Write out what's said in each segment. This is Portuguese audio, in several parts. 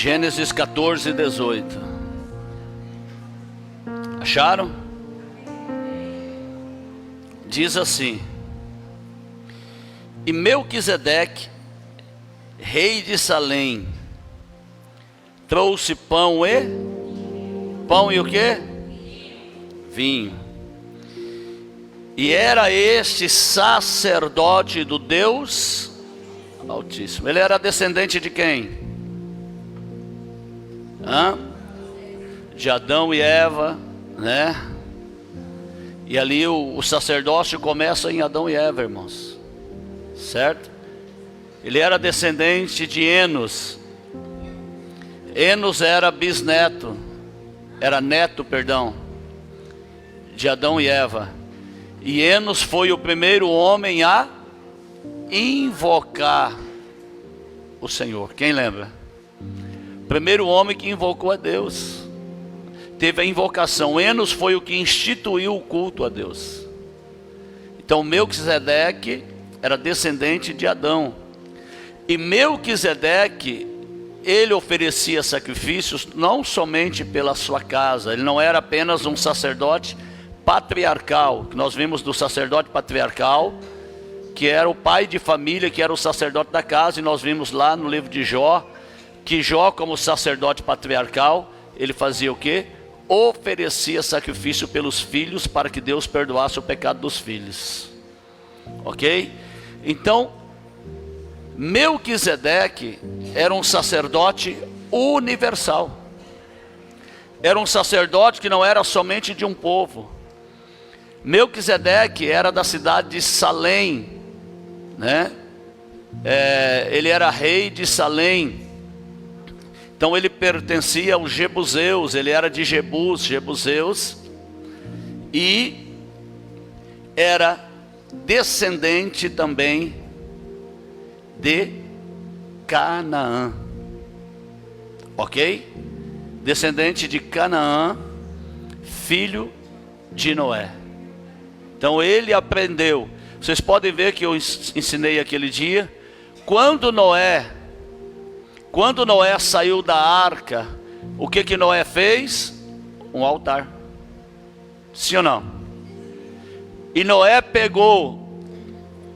Gênesis 14, 18. Acharam? Diz assim: e Melquisedeque, rei de Salém, trouxe pão e o que? Vinho. E era este sacerdote do Deus Altíssimo. Ele era descendente de quem? De Adão e Eva, né? E ali o sacerdócio começa em Adão e Eva, irmãos, certo? Ele era descendente de Enos. Enos era bisneto, neto de Adão e Eva. E Enos foi o primeiro homem a invocar o Senhor. Quem lembra? Primeiro homem que invocou a Deus. Teve a invocação. Enos foi o que instituiu o culto a Deus. Então Melquisedeque era descendente de Adão. E Melquisedeque, ele oferecia sacrifícios não somente pela sua casa. Ele não era apenas um sacerdote patriarcal, que nós vimos do sacerdote patriarcal, que era o pai de família, que era o sacerdote da casa. E nós vimos lá no livro de Jó, que Jó, como sacerdote patriarcal, ele fazia o quê? Oferecia sacrifício pelos filhos, para que Deus perdoasse o pecado dos filhos. Ok? Então Melquisedeque era um sacerdote universal. Era um sacerdote que não era somente de um povo. Melquisedeque era da cidade de Salém, né? Ele era rei de Salém. Então ele pertencia aos Jebuseus. Ele era de Jebuseus, e era descendente também de Canaã. Ok? Descendente de Canaã, filho de Noé. Então ele aprendeu. Vocês podem ver que eu ensinei aquele dia. Quando Noé saiu da arca, o que Noé fez? Um altar. Sim ou não? E Noé pegou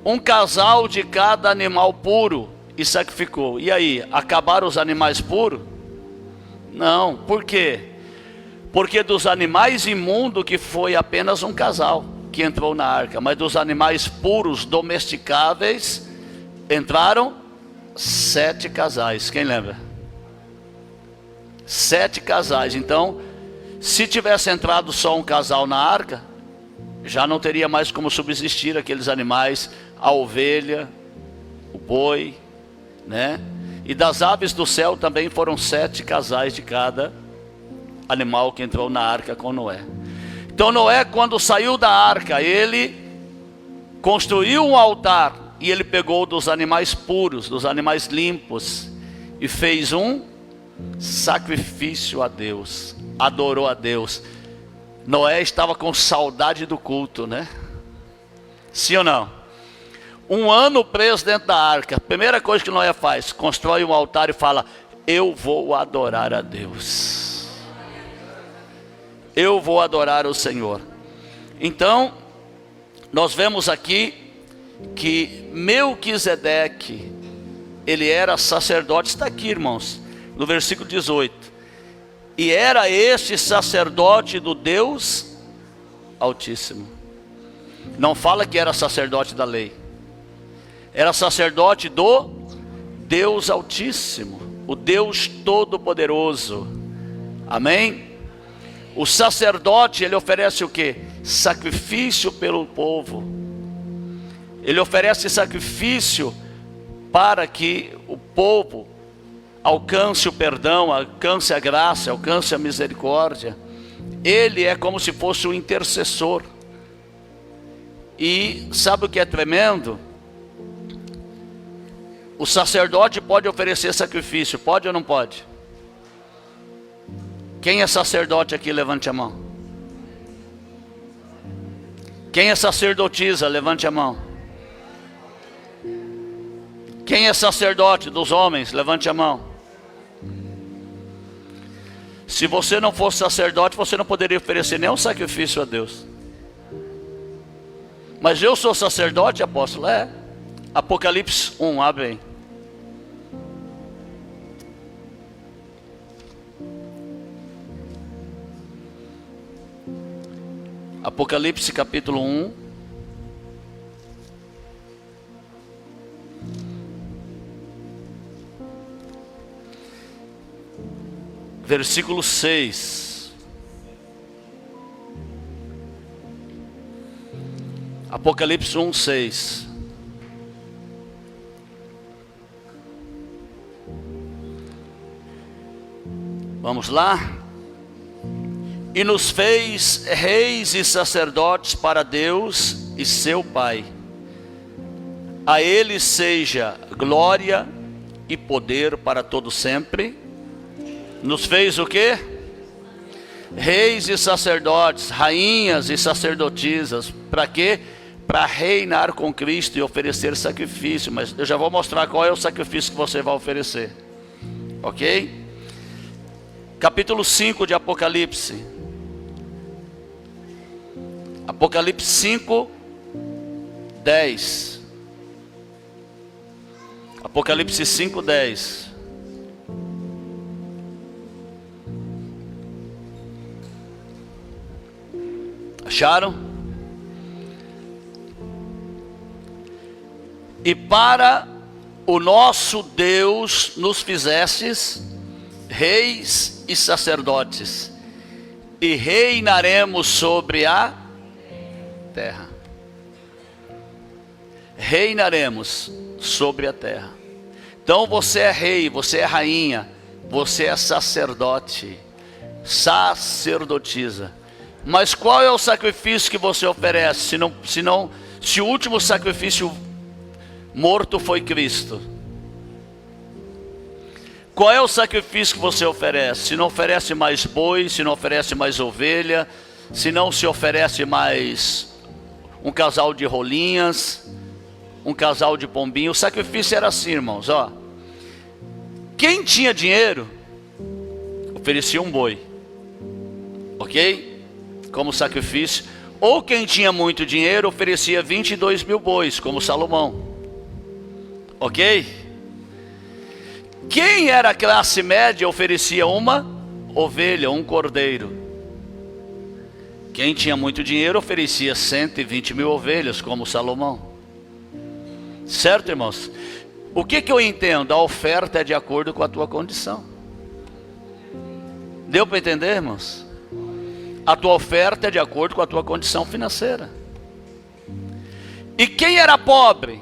um casal de cada animal puro e sacrificou. E aí, acabaram os animais puros? Não. Por quê? Porque dos animais imundos, que foi apenas um casal que entrou na arca, mas dos animais puros, domesticáveis, entraram 7 casais. Quem lembra? 7 casais. Então, se tivesse entrado só um casal na arca, já não teria mais como subsistir aqueles animais, a ovelha, o boi, né? E das aves do céu também foram 7 casais de cada animal que entrou na arca com Noé. Então Noé, quando saiu da arca, ele construiu um altar, e ele pegou dos animais puros, dos animais limpos, e fez um sacrifício a Deus, adorou a Deus. Noé estava com saudade do culto, né? Sim ou não? Um ano preso dentro da arca. Primeira coisa que Noé faz, constrói um altar e fala: eu vou adorar a Deus. Eu vou adorar o Senhor. Então, nós vemos aqui que Melquisedeque, ele era sacerdote. Está aqui, irmãos, no versículo 18. E era este sacerdote do Deus Altíssimo. Não fala que era sacerdote da lei. Era sacerdote do Deus Altíssimo, o Deus Todo-Poderoso. Amém? O sacerdote, ele oferece o quê? Sacrifício pelo povo. Ele oferece sacrifício para que o povo alcance o perdão, alcance a graça, alcance a misericórdia. Ele é como se fosse um intercessor. E sabe o que é tremendo? O sacerdote pode oferecer sacrifício, pode ou não pode? Quem é sacerdote aqui, levante a mão. Quem é sacerdotisa, levante a mão. Quem é sacerdote dos homens, levante a mão. Se você não fosse sacerdote, você não poderia oferecer nenhum sacrifício a Deus. Mas eu sou sacerdote, apóstolo? É. Apocalipse 1, abre aí. Apocalipse capítulo 1. Versículo 6. Apocalipse 1, 6. Vamos lá. E nos fez reis e sacerdotes para Deus e seu Pai. A Ele seja glória e poder para todo sempre. Nos fez o quê? Reis e sacerdotes, rainhas e sacerdotisas. Para quê? Para reinar com Cristo e oferecer sacrifício. Mas eu já vou mostrar qual é o sacrifício que você vai oferecer. Ok? Capítulo 5 de Apocalipse. Apocalipse 5, 10. Apocalipse 5, 10. Acharam? E para o nosso Deus nos fizestes reis e sacerdotes, e reinaremos sobre a terra. Reinaremos sobre a terra. Então você é rei, você é rainha, você é sacerdote, sacerdotisa. Mas qual é o sacrifício que você oferece? Se o último sacrifício morto foi Cristo. Qual é o sacrifício que você oferece? Se não oferece mais boi, se não oferece mais ovelha, se não se oferece mais um casal de rolinhas, um casal de pombinho. O sacrifício era assim, irmãos, ó. Quem tinha dinheiro, oferecia um boi, ok? Como sacrifício. Ou quem tinha muito dinheiro, oferecia 22 mil bois, como Salomão, ok? Quem era classe média, oferecia uma ovelha, um cordeiro. Quem tinha muito dinheiro oferecia 120 mil ovelhas, como Salomão. Certo, irmãos? O que eu entendo? A oferta é de acordo com a tua condição. Deu para entender, irmãos? A tua oferta é de acordo com a tua condição financeira. E quem era pobre,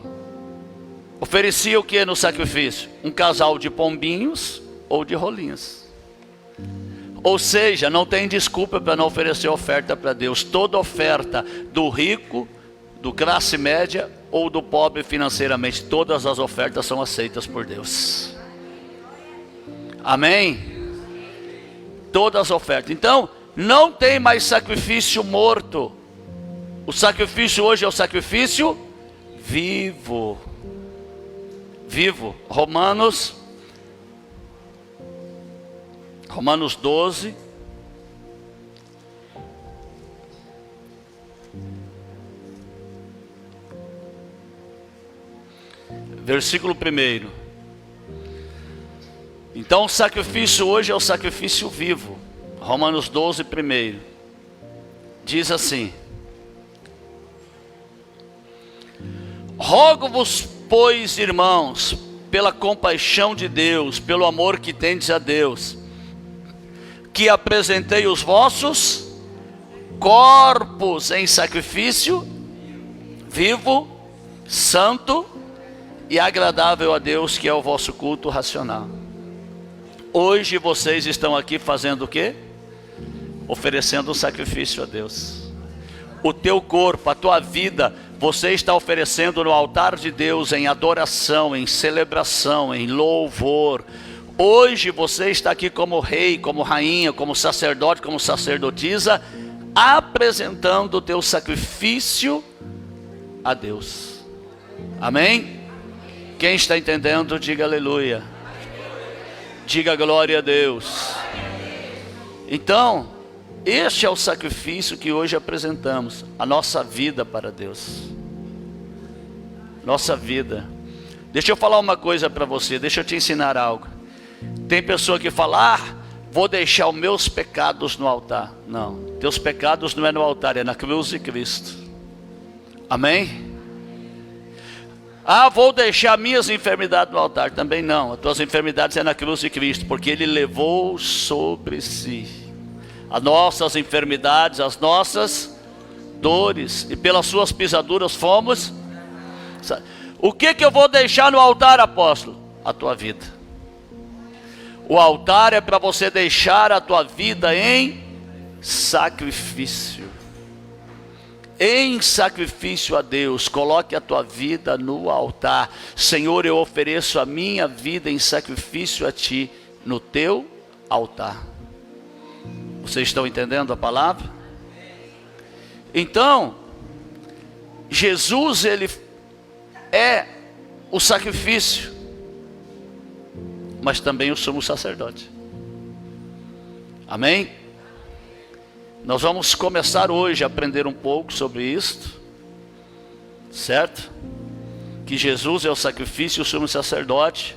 oferecia o que no sacrifício? Um casal de pombinhos ou de rolinhas. Ou seja, não tem desculpa para não oferecer oferta para Deus. Toda oferta do rico, do classe média ou do pobre financeiramente, todas as ofertas são aceitas por Deus. Amém? Todas as ofertas. Então, não tem mais sacrifício morto. O sacrifício hoje é o sacrifício vivo. Vivo. Romanos 12. Versículo 1. Então o sacrifício hoje é o sacrifício vivo. Romanos 12, 1. Diz assim: rogo-vos, pois, irmãos, pela compaixão de Deus, pelo amor que tendes a Deus, que apresentei os vossos corpos em sacrifício vivo, santo e agradável a Deus, que é o vosso culto racional. Hoje vocês estão aqui fazendo o quê? Oferecendo um sacrifício a Deus. O teu corpo, a tua vida, você está oferecendo no altar de Deus em adoração, em celebração, em louvor. Hoje você está aqui como rei, como rainha, como sacerdote, como sacerdotisa, apresentando o teu sacrifício a Deus. Amém? Quem está entendendo, diga aleluia. Diga glória a Deus. Então, este é o sacrifício que hoje apresentamos, a nossa vida para Deus. Nossa vida. Deixa eu falar uma coisa para você, deixa eu te ensinar algo. Tem pessoa que fala, vou deixar os meus pecados no altar. Não, teus pecados não é no altar, é na cruz de Cristo. Amém? Vou deixar minhas enfermidades no altar. Também não, as tuas enfermidades é na cruz de Cristo, porque Ele levou sobre si as nossas enfermidades, as nossas dores, e pelas suas pisaduras fomos. O que eu vou deixar no altar, apóstolo? A tua vida. O altar é para você deixar a tua vida em sacrifício. Em sacrifício a Deus. Coloque a tua vida no altar. Senhor, eu ofereço a minha vida em sacrifício a Ti, no Teu altar. Vocês estão entendendo a palavra? Então, Jesus, Ele é o sacrifício, mas também o sumo sacerdote. Amém? Nós vamos começar hoje a aprender um pouco sobre isto, certo? Que Jesus é o sacrifício e o sumo sacerdote.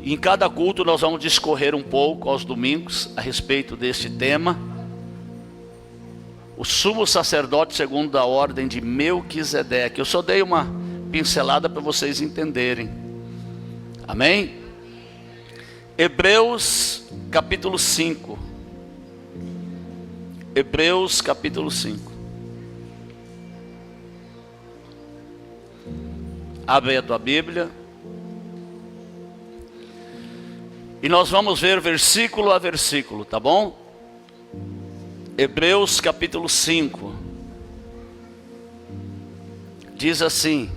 E em cada culto nós vamos discorrer um pouco aos domingos a respeito deste tema. O sumo sacerdote segundo a ordem de Melquisedeque. Eu só dei uma pincelada para vocês entenderem. Amém? Hebreus capítulo 5. Hebreus capítulo 5. Abre aí a tua Bíblia. E nós vamos ver versículo a versículo, tá bom? Hebreus capítulo 5. Diz assim,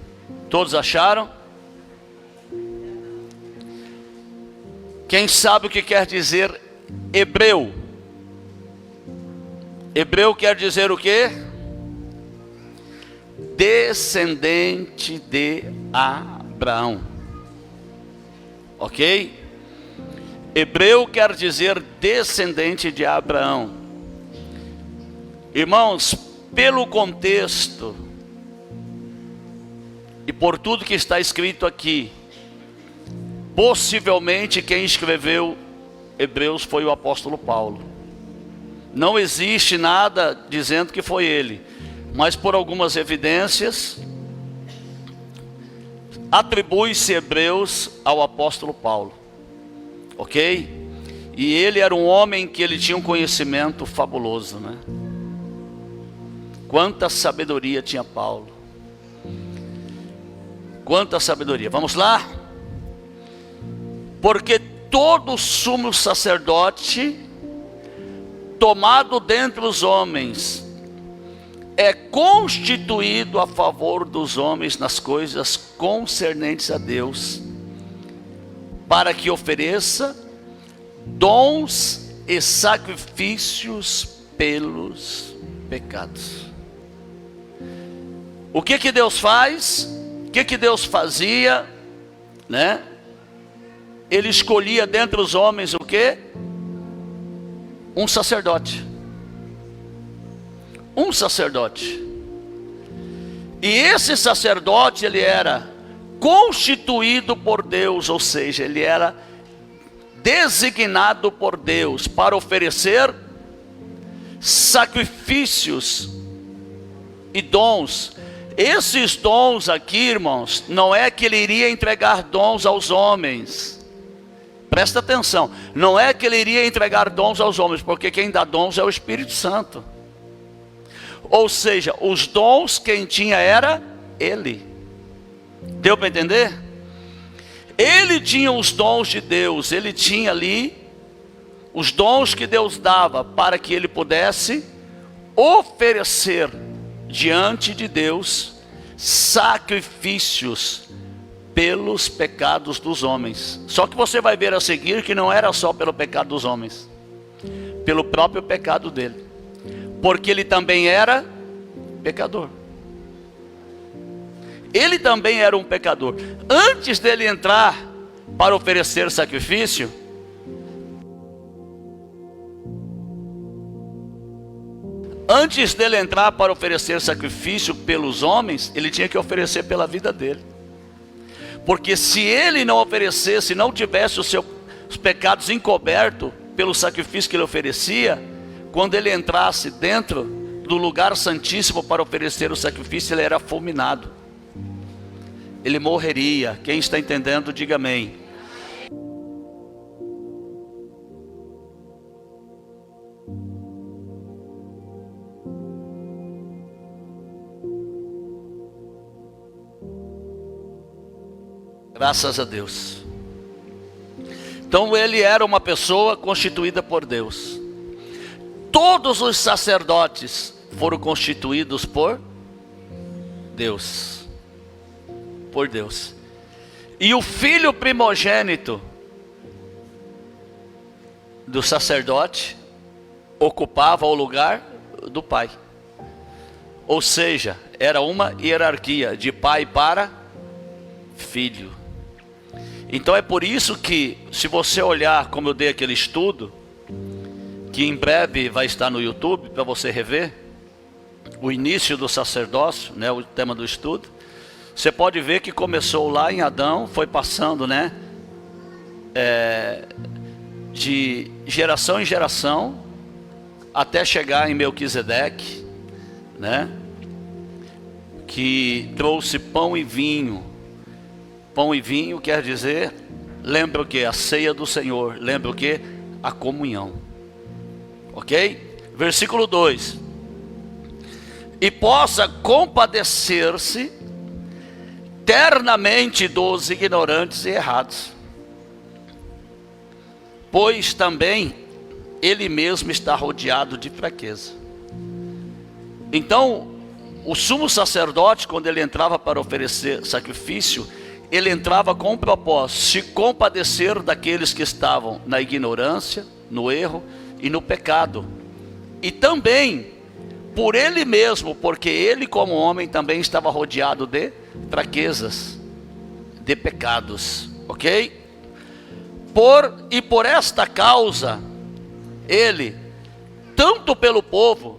todos acharam? Quem sabe o que quer dizer hebreu? Hebreu quer dizer o quê? Descendente de Abraão. Ok? Hebreu quer dizer descendente de Abraão. Irmãos, pelo contexto e por tudo que está escrito aqui, possivelmente quem escreveu Hebreus foi o apóstolo Paulo. Não existe nada dizendo que foi ele, mas por algumas evidências atribui-se Hebreus ao apóstolo Paulo. Ok? E ele era um homem que ele tinha um conhecimento fabuloso, né? Quanta sabedoria tinha Paulo. Quanta sabedoria. Vamos lá? Porque todo sumo sacerdote tomado dentre os homens é constituído a favor dos homens nas coisas concernentes a Deus, para que ofereça dons e sacrifícios pelos pecados. O que Deus faz? O que Deus fazia, né? Ele escolhia dentre os homens o quê? Um sacerdote. Um sacerdote. E esse sacerdote, ele era constituído por Deus, ou seja, ele era designado por Deus para oferecer sacrifícios e dons. Esses dons aqui, irmãos, não é que ele iria entregar dons aos homens. Presta atenção, não é que ele iria entregar dons aos homens, porque quem dá dons é o Espírito Santo. Ou seja, os dons quem tinha era ele. Deu para entender? Ele tinha os dons de Deus, ele tinha ali os dons que Deus dava para que ele pudesse oferecer diante de Deus sacrifícios pelos pecados dos homens. Só que você vai ver a seguir que não era só pelo pecado dos homens, pelo próprio pecado dele, porque ele também era pecador. Ele também era um pecador. Antes dele entrar para oferecer sacrifício, Antes dele entrar para oferecer sacrifício pelos homens, ele tinha que oferecer pela vida dele. Porque se ele não oferecesse, não tivesse os seus pecados encobertos pelo sacrifício que ele oferecia, quando ele entrasse dentro do lugar santíssimo para oferecer o sacrifício, ele era fulminado. Ele morreria. Quem está entendendo, diga amém. Graças a Deus. Então ele era uma pessoa constituída por Deus. Todos os sacerdotes foram constituídos por Deus. Por Deus. E o filho primogênito do sacerdote ocupava o lugar do pai. Ou seja, era uma hierarquia de pai para filho. Então é por isso que, se você olhar como eu dei aquele estudo, que em breve vai estar no YouTube para você rever, o início do sacerdócio, né, o tema do estudo, você pode ver que começou lá em Adão, foi passando, né, de geração em geração, até chegar em Melquisedeque, né, que trouxe pão e vinho. Pão e vinho quer dizer, lembra o que? A ceia do Senhor, lembra o que? A comunhão. Ok? Versículo 2: e possa compadecer-se ternamente dos ignorantes e errados, pois também ele mesmo está rodeado de fraqueza. Então, o sumo sacerdote, quando ele entrava para oferecer sacrifício, ele entrava com um propósito: se compadecer daqueles que estavam na ignorância, no erro e no pecado. E também por ele mesmo, porque ele como homem também estava rodeado de fraquezas, de pecados, ok? Por esta causa, ele, tanto pelo povo,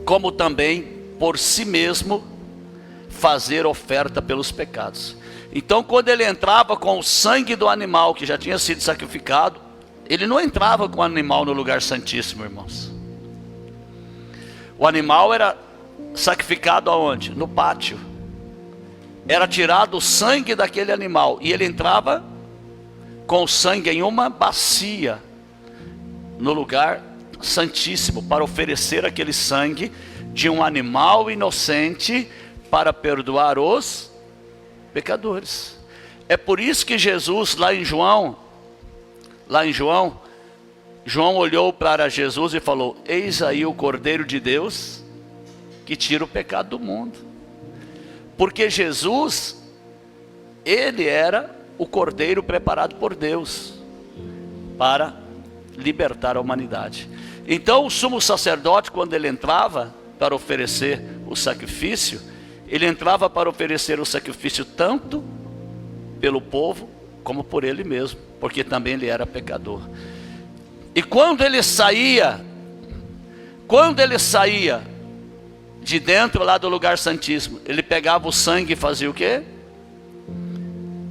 como também por si mesmo, fazer oferta pelos pecados. Então, quando ele entrava com o sangue do animal que já tinha sido sacrificado, ele não entrava com o animal no lugar santíssimo, irmãos. O animal era sacrificado aonde? No pátio. Era tirado o sangue daquele animal, e ele entrava com o sangue em uma bacia no lugar santíssimo, para oferecer aquele sangue de um animal inocente para perdoar os pecadores. É por isso que Jesus, lá em João, João olhou para Jesus e falou: eis aí o Cordeiro de Deus que tira o pecado do mundo. Porque Jesus, ele era o Cordeiro preparado por Deus para libertar a humanidade. Então o sumo sacerdote, quando ele entrava para oferecer o sacrifício, ele entrava para oferecer o sacrifício tanto pelo povo como por ele mesmo, porque também ele era pecador. E quando ele saía de dentro lá do lugar santíssimo, ele pegava o sangue e fazia o quê?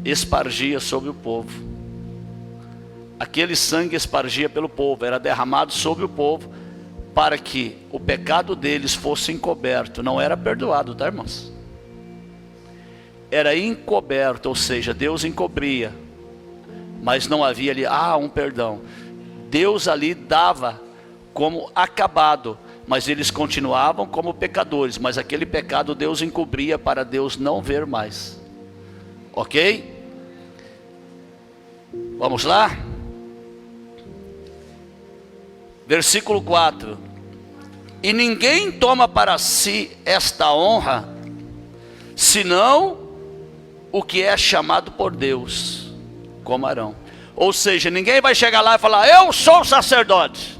Espargia sobre o povo. Aquele sangue espargia pelo povo, era derramado sobre o povo, para que o pecado deles fosse encoberto. Não era perdoado, tá, irmãos? Era encoberto, ou seja, Deus encobria, mas não havia ali, um perdão. Deus ali dava como acabado, mas eles continuavam como pecadores, mas aquele pecado Deus encobria para Deus não ver mais. Ok? Vamos lá? Versículo 4: e ninguém toma para si esta honra, senão o que é chamado por Deus, como Arão. Ou seja, ninguém vai chegar lá e falar: eu sou sacerdote.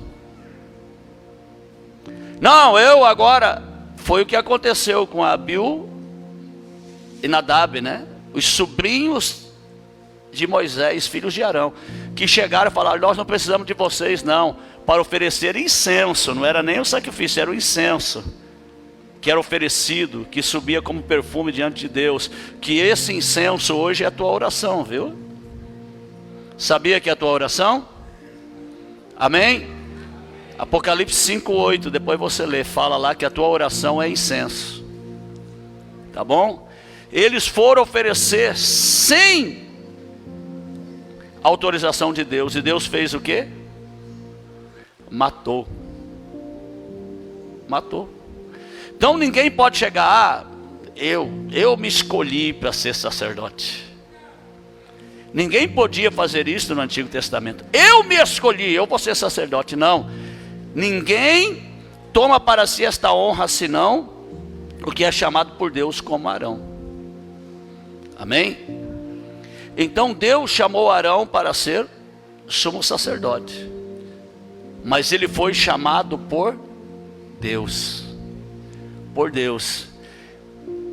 Não, eu agora, foi o que aconteceu com Abiú e Nadab, né? Os sobrinhos de Moisés, filhos de Arão, que chegaram e falaram: nós não precisamos de vocês não, para oferecer incenso. Não era nem o sacrifício, era o incenso que era oferecido, que subia como perfume diante de Deus. Que esse incenso hoje é a tua oração, viu? Sabia que é a tua oração? Amém? Apocalipse 5:8, depois você lê, fala lá que a tua oração é incenso. Tá bom? Eles foram oferecer sem autorização de Deus. E Deus fez o quê? Matou. Matou. Então ninguém pode chegar, eu me escolhi para ser sacerdote. Ninguém podia fazer isso no Antigo Testamento. Eu me escolhi, eu vou ser sacerdote. Não. Ninguém toma para si esta honra, senão o que é chamado por Deus como Arão. Amém? Então Deus chamou Arão para ser sumo sacerdote. Mas ele foi chamado por Deus. Por Deus.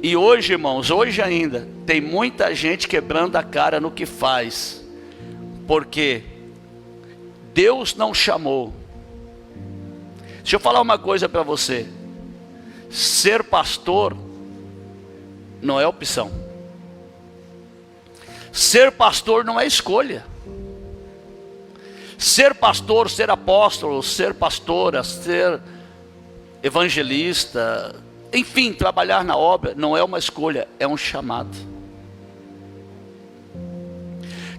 E hoje, irmãos, hoje ainda, tem muita gente quebrando a cara no que faz. Porque Deus não chamou. Deixa eu falar uma coisa para você. Ser pastor não é opção. Ser pastor não é escolha. Ser pastor, ser apóstolo, ser pastora, ser evangelista, enfim, trabalhar na obra não é uma escolha, é um chamado.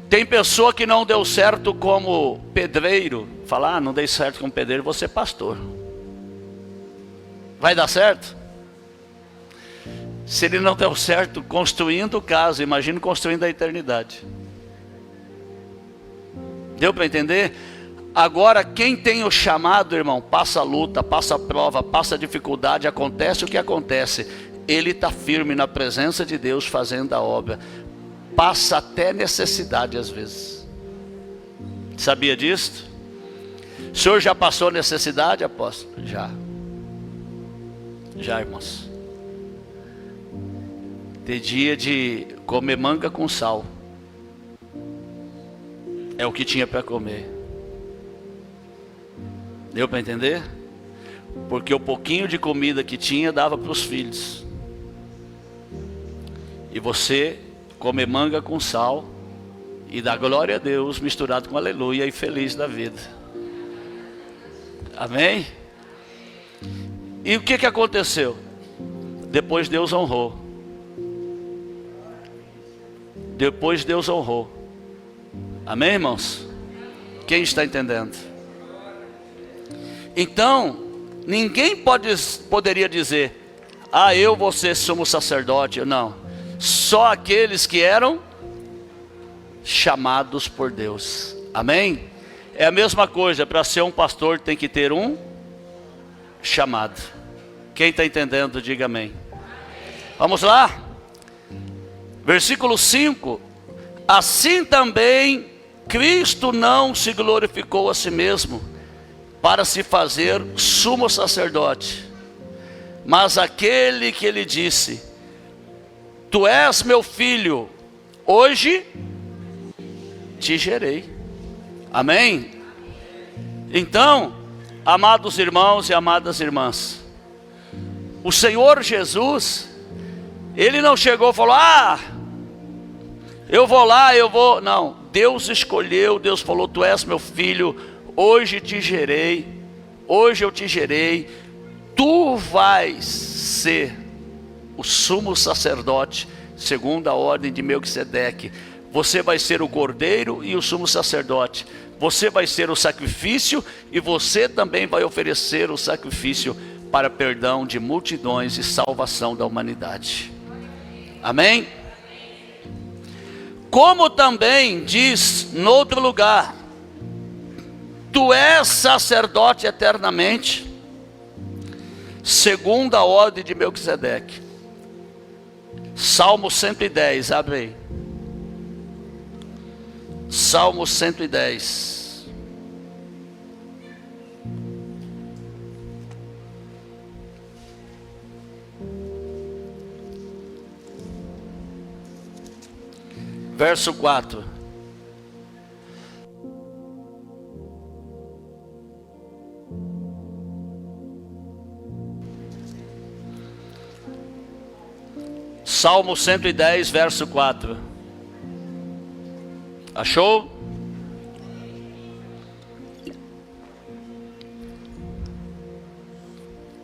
Tem pessoa que não deu certo como pedreiro, fala, não dei certo como pedreiro, vou ser pastor. Vai dar certo? Se ele não deu certo construindo casa, imagine construindo a eternidade. Deu para entender? Agora, quem tem o chamado, irmão, passa a luta, passa a prova, passa a dificuldade, acontece o que acontece, ele está firme na presença de Deus fazendo a obra. Passa até necessidade às vezes. Sabia disso? O senhor já passou necessidade, apóstolo? Já. Já, irmãos. Tem dia de comer manga com sal. É o que tinha para comer. Deu para entender? Porque o pouquinho de comida que tinha dava para os filhos. E você come manga com sal e dá glória a Deus misturado com aleluia e feliz da vida. Amém? E o que aconteceu? Depois Deus honrou. Depois Deus honrou. Amém, irmãos? Quem está entendendo? Então, ninguém poderia dizer, eu vou ser sumo sacerdote. Não, só aqueles que eram chamados por Deus. Amém? É a mesma coisa, para ser um pastor tem que ter um chamado. Quem está entendendo, diga amém. Vamos lá? Versículo 5. Assim também Cristo não se glorificou a si mesmo para se fazer sumo sacerdote, mas aquele que lhe disse, tu és meu filho, hoje te gerei. Amém? Então, amados irmãos e amadas irmãs, o Senhor Jesus, Ele não chegou e falou, eu vou lá, eu vou. Não, Deus escolheu, Deus falou, tu és meu filho, hoje te gerei, hoje eu te gerei, tu vais ser o sumo sacerdote, segundo a ordem de Melquisedeque. Você vai ser o cordeiro e o sumo sacerdote. Você vai ser o sacrifício e você também vai oferecer o sacrifício para perdão de multidões e salvação da humanidade. Amém? Como também diz no outro lugar, tu és sacerdote eternamente, segundo a ordem de Melquisedeque. Salmo 110, abre aí. Salmo 110. Verso 4. Salmo 110, verso 4. Achou?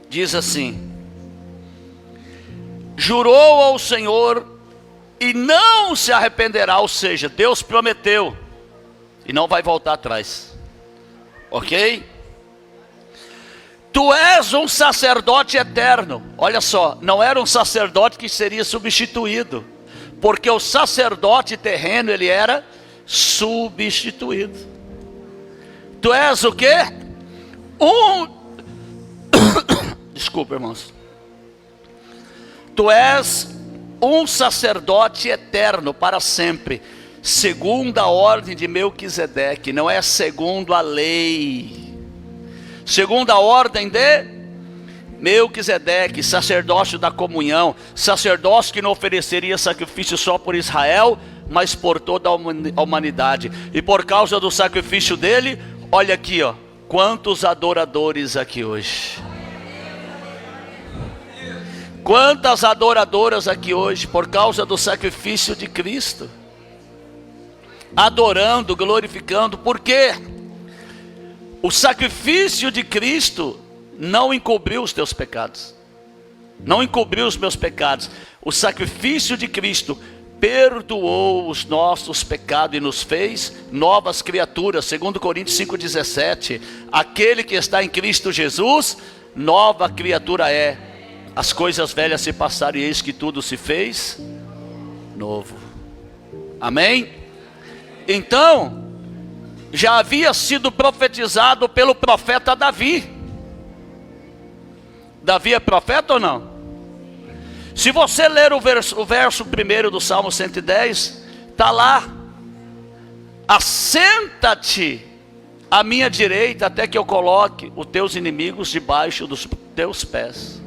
Diz assim: jurou ao Senhor e não se arrependerá, ou seja, Deus prometeu e não vai voltar atrás, ok? Tu és um sacerdote eterno. Olha só, não era um sacerdote que seria substituído, porque o sacerdote terreno, ele era substituído. Tu és o quê? Desculpa, irmãos. Tu és um sacerdote eterno para sempre, segundo a ordem de Melquisedeque. Não é segundo a lei, segundo a ordem de Melquisedeque, sacerdócio da comunhão, sacerdócio que não ofereceria sacrifício só por Israel, mas por toda a humanidade. E por causa do sacrifício dele, olha aqui, ó, quantos adoradores aqui hoje. Quantas adoradoras aqui hoje, por causa do sacrifício de Cristo, adorando, glorificando. Por quê? O sacrifício de Cristo não encobriu os teus pecados, não encobriu os meus pecados. O sacrifício de Cristo perdoou os nossos pecados e nos fez novas criaturas. 2 Coríntios 5,17. Aquele que está em Cristo Jesus, nova criatura é. As coisas velhas se passaram e eis que tudo se fez novo. Amém? Então, já havia sido profetizado pelo profeta Davi. Davi é profeta ou não? Se você ler o verso 1 do Salmo 110, está lá: assenta-te à minha direita, até que eu coloque os teus inimigos debaixo dos teus pés.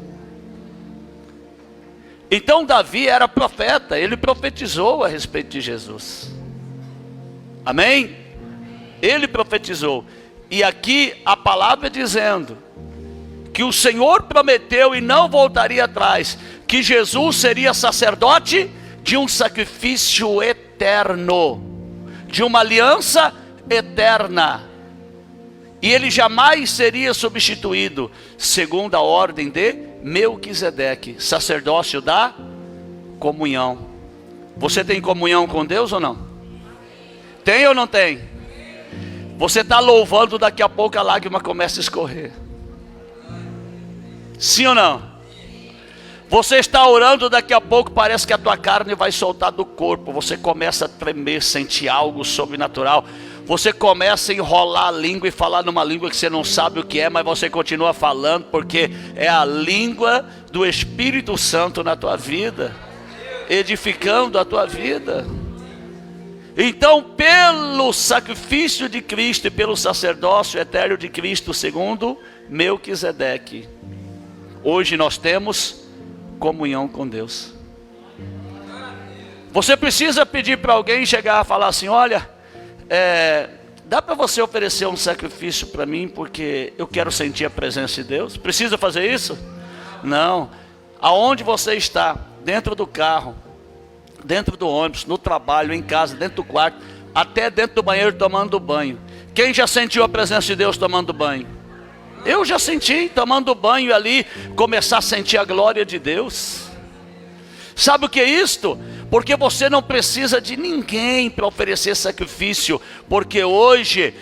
Então Davi era profeta, ele profetizou a respeito de Jesus. Amém? Ele profetizou. E aqui a palavra dizendo que o Senhor prometeu e não voltaria atrás, que Jesus seria sacerdote de um sacrifício eterno, de uma aliança eterna, e ele jamais seria substituído, segundo a ordem de Melquisedeque, sacerdócio da comunhão. Você tem comunhão com Deus ou não? Tem ou não tem? Você está louvando, daqui a pouco a lágrima começa a escorrer. Sim ou não? Você está orando, daqui a pouco parece que a tua carne vai soltar do corpo. Você começa a tremer, sentir algo sobrenatural. Você começa a enrolar a língua e falar numa língua que você não sabe o que é, mas você continua falando, porque é a língua do Espírito Santo na tua vida, edificando a tua vida. Então, pelo sacrifício de Cristo e pelo sacerdócio eterno de Cristo, segundo Melquisedeque, hoje nós temos comunhão com Deus. Você precisa pedir para alguém chegar e falar assim: olha, dá para você oferecer um sacrifício para mim, porque eu quero sentir a presença de Deus? Precisa fazer isso? Não. Aonde você está, dentro do carro, dentro do ônibus, no trabalho, em casa, dentro do quarto, até dentro do banheiro tomando banho. Quem já sentiu a presença de Deus tomando banho? Eu já senti, tomando banho ali, começar a sentir a glória de Deus. Sabe o que é isto? Porque você não precisa de ninguém para oferecer sacrifício, porque hoje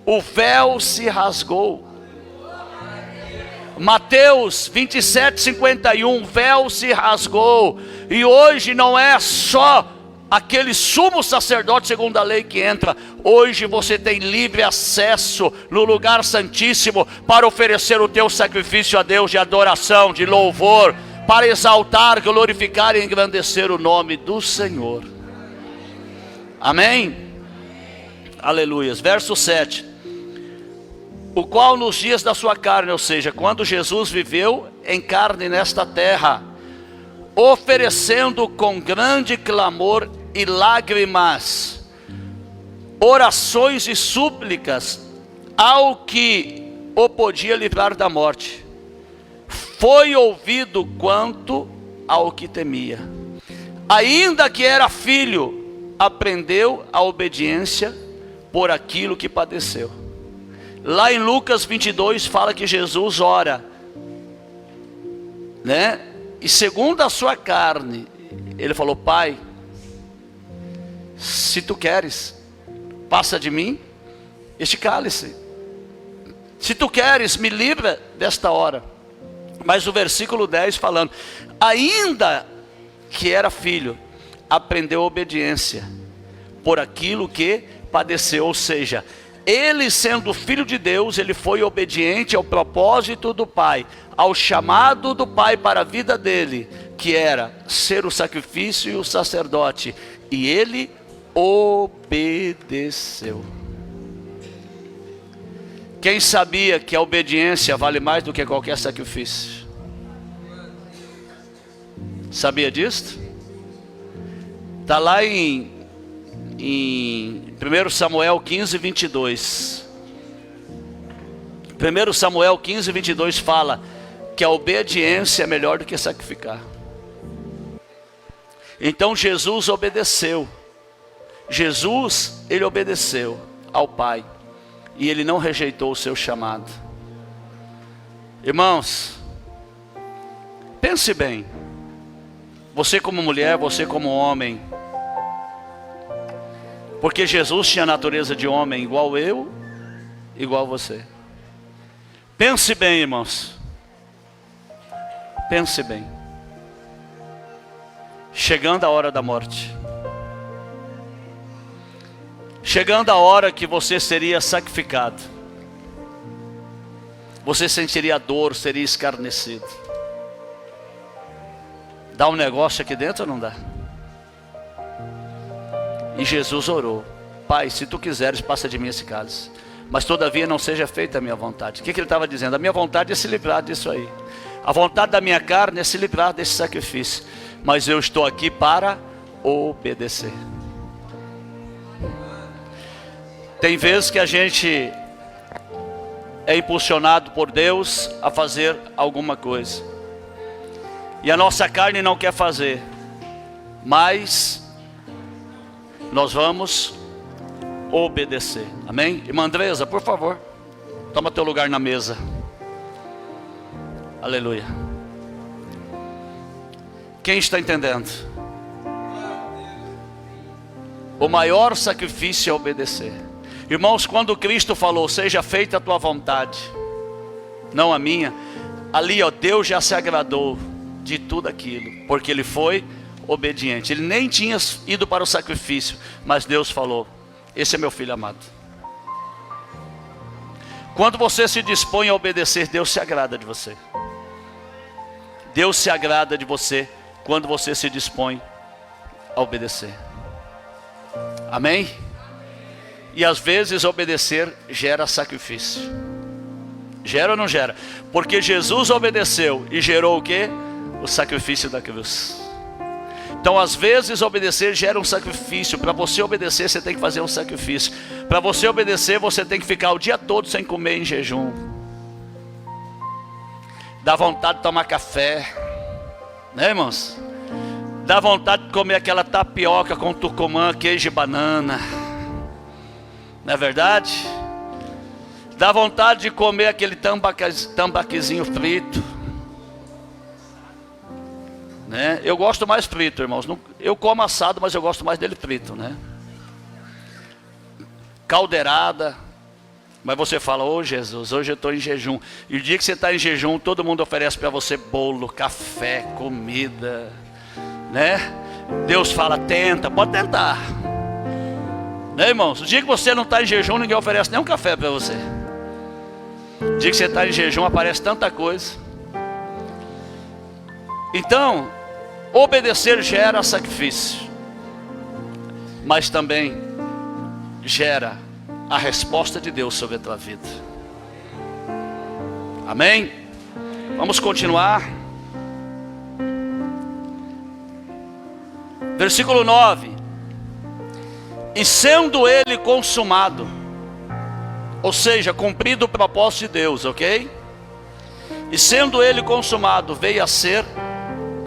o véu se rasgou. Mateus 27:51, véu se rasgou, e hoje não é só aquele sumo sacerdote segundo a lei que entra. Hoje você tem livre acesso no lugar santíssimo para oferecer o teu sacrifício a Deus de adoração, de louvor, para exaltar, glorificar e engrandecer o nome do Senhor. Amém? Aleluias. Verso 7. O qual nos dias da sua carne, ou seja, quando Jesus viveu em carne nesta terra, oferecendo com grande clamor e lágrimas, orações e súplicas ao que o podia livrar da morte, foi ouvido quanto ao que temia. ainda que era filho, aprendeu a obediência por aquilo que padeceu. Lá em Lucas 22 fala que Jesus ora, né? E segundo a sua carne, ele falou: Pai, se tu queres, passa de mim este cálice. Se tu queres, me livra desta hora. Mas o versículo 10 falando, ainda que era filho, aprendeu obediência por aquilo que padeceu. Ou seja, ele sendo filho de Deus, ele foi obediente ao propósito do Pai, ao chamado do Pai para a vida dele, que era ser o sacrifício e o sacerdote, e ele obedeceu. Quem sabia que a obediência vale mais do que qualquer sacrifício? Sabia disso? Está lá em 1 Samuel 15, 22. 1 Samuel 15, 22 fala que a obediência é melhor do que sacrificar. Então Jesus obedeceu. Jesus, ele obedeceu ao Pai. E ele não rejeitou o seu chamado. Irmãos, pense bem. Você como mulher, você como homem. Porque Jesus tinha a natureza de homem igual eu, igual você. Pense bem, irmãos. Pense bem. Chegando a hora da morte. Chegando a hora que você seria sacrificado. Você sentiria dor, seria escarnecido. Dá um negócio aqui dentro ou não dá? E Jesus orou: Pai, se tu quiseres, passa de mim esse cálice, mas todavia não seja feita a minha vontade. O que ele estava dizendo? A minha vontade é se livrar disso aí. A vontade da minha carne é se livrar desse sacrifício. Mas eu estou aqui para obedecer. Tem vezes que a gente é impulsionado por Deus a fazer alguma coisa, e a nossa carne não quer fazer, mas nós vamos obedecer. Amém? Irmã Andresa, por favor, toma teu lugar na mesa. Aleluia. Quem está entendendo? O maior sacrifício é obedecer. Irmãos, quando Cristo falou: seja feita a tua vontade, não a minha, ali ó, Deus já se agradou de tudo aquilo, porque ele foi obediente. Ele nem tinha ido para o sacrifício, mas Deus falou: esse é meu filho amado. Quando você se dispõe a obedecer, Deus se agrada de você. Deus se agrada de você quando você se dispõe a obedecer. Amém? E às vezes obedecer gera sacrifício. Gera ou não gera? Porque Jesus obedeceu e gerou o quê? O sacrifício da cruz. Então às vezes obedecer gera um sacrifício. Para você obedecer, você tem que fazer um sacrifício. Para você obedecer, você tem que ficar o dia todo sem comer, em jejum. Dá vontade de tomar café, né, irmãos? Dá vontade de comer aquela tapioca com tucumã, queijo e banana. Não é verdade? Dá vontade de comer aquele tambaquizinho frito, né? Eu gosto mais frito, irmãos. Eu como assado, mas eu gosto mais dele frito, né? Caldeirada. Mas você fala: ô Jesus, hoje eu estou em jejum. E o dia que você está em jejum, todo mundo oferece para você bolo, café, comida, né? Deus fala: tenta, pode tentar, né, irmãos? O dia que você não está em jejum, ninguém oferece nem um café para você. O dia que você está em jejum, aparece tanta coisa. Então, obedecer gera sacrifício, mas também gera a resposta de Deus sobre a tua vida. Amém? Vamos continuar. Versículo 9. E sendo ele consumado, ou seja, cumprido o propósito de Deus, ok? E sendo ele consumado, veio a ser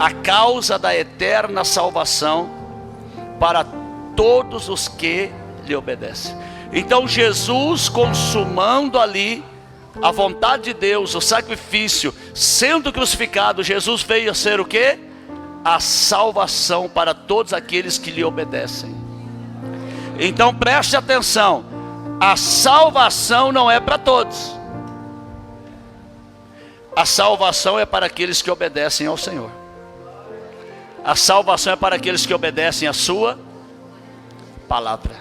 a causa da eterna salvação para todos os que lhe obedecem. Então Jesus, consumando ali a vontade de Deus, o sacrifício, sendo crucificado, Jesus veio a ser o quê? A salvação para todos aqueles que lhe obedecem. Então preste atenção, a salvação não é para todos. A salvação é para aqueles que obedecem ao Senhor. A salvação é para aqueles que obedecem a sua palavra.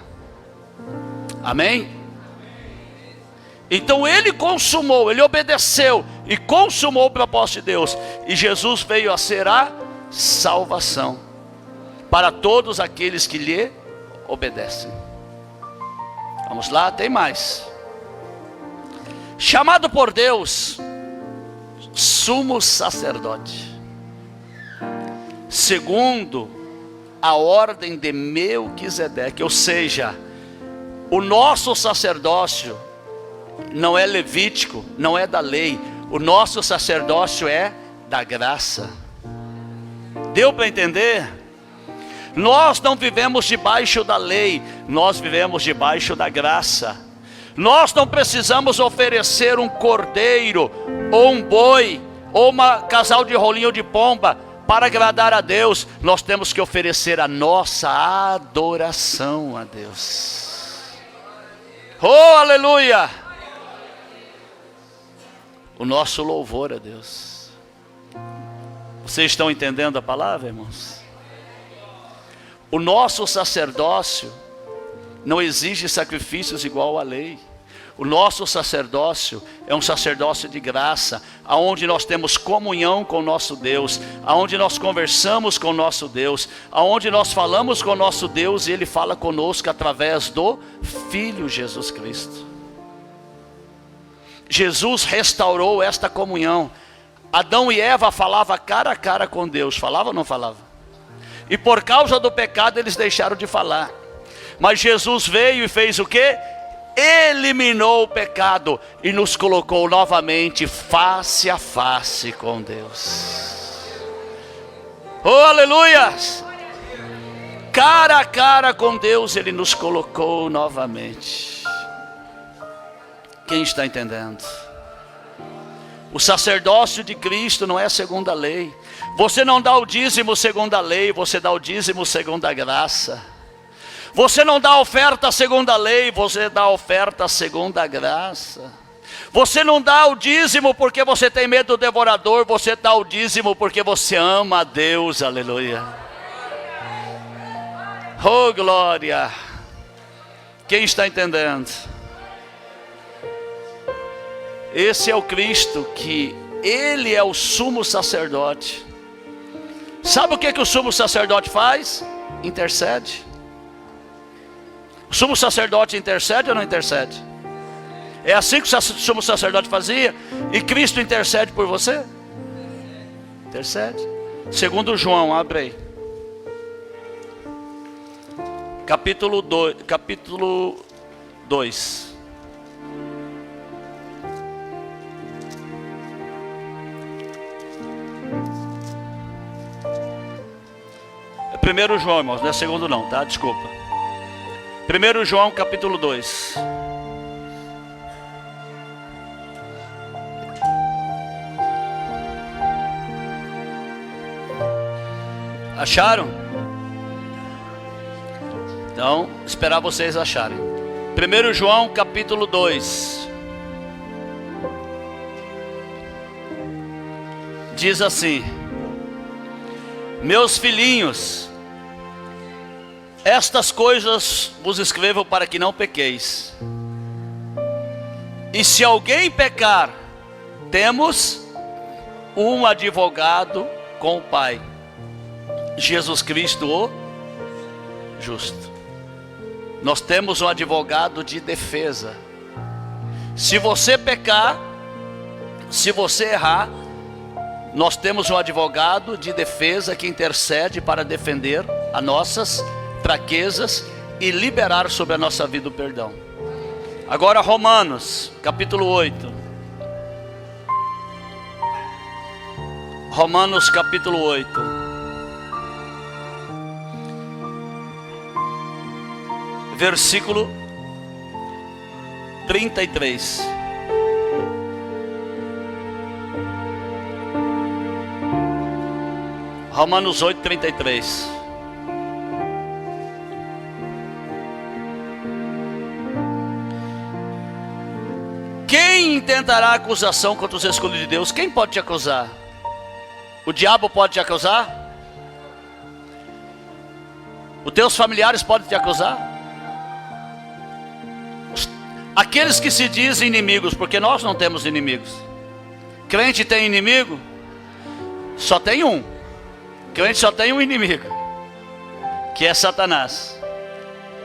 Amém? Então ele consumou, ele obedeceu e consumou o propósito de Deus. E Jesus veio a ser a salvação para todos aqueles que lhe obedecem. Vamos lá, tem mais. Chamado por Deus, sumo sacerdote, segundo a ordem de Melquisedeque. Ou seja, o nosso sacerdócio não é levítico, não é da lei. O nosso sacerdócio é da graça. Deu para entender? Nós não vivemos debaixo da lei, nós vivemos debaixo da graça. Nós não precisamos oferecer um cordeiro, ou um boi, ou um casal de rolinho de pomba para agradar a Deus. Nós temos que oferecer a nossa adoração a Deus. Oh, aleluia! O nosso louvor a Deus. Vocês estão entendendo a palavra, irmãos? O nosso sacerdócio não exige sacrifícios igual à lei. O nosso sacerdócio é um sacerdócio de graça, aonde nós temos comunhão com o nosso Deus, aonde nós conversamos com o nosso Deus, aonde nós falamos com o nosso Deus e Ele fala conosco através do Filho Jesus Cristo. Jesus restaurou esta comunhão. Adão e Eva falavam cara a cara com Deus, falava ou não falava? E por causa do pecado eles deixaram de falar. Mas Jesus veio e fez o quê? Eliminou o pecado e nos colocou novamente face a face com Deus. Oh, aleluia! Cara a cara com Deus Ele nos colocou novamente. Quem está entendendo? O sacerdócio de Cristo não é segundo a lei. Você não dá o dízimo segundo a lei, você dá o dízimo segundo a graça. Você não dá oferta segundo a lei, você dá oferta segundo a graça. Você não dá o dízimo porque você tem medo do devorador, você dá o dízimo porque você ama a Deus, aleluia. Oh, glória! Quem está entendendo? Esse é o Cristo, que Ele é o sumo sacerdote. Sabe o que o sumo sacerdote faz? Intercede. O sumo sacerdote intercede ou não intercede? É assim que o sumo sacerdote fazia? E Cristo intercede por você? Intercede. Segundo João, abre aí. Capítulo 2. É 1 João, irmãos, não é segundo não, tá? Desculpa. 1 João capítulo 2. Acharam? Então, esperar vocês acharem. 1 João capítulo 2. Diz assim: meus filhinhos, estas coisas vos escrevo para que não pequeis. E se alguém pecar, temos um advogado com o Pai, Jesus Cristo o justo. Nós temos um advogado de defesa. Se você pecar, se você errar, nós temos um advogado de defesa que intercede para defender as nossas fraquezas e liberar sobre a nossa vida o perdão. Agora Romanos, capítulo 8. Romanos capítulo 8. Versículo 33. Romanos 8, 33. Quem intentará acusação contra os escolhidos de Deus? Quem pode te acusar? O diabo pode te acusar? Os teus familiares podem te acusar? Aqueles que se dizem inimigos, porque nós não temos inimigos. Crente tem inimigo? Só tem um. Crente só tem um inimigo, que é Satanás.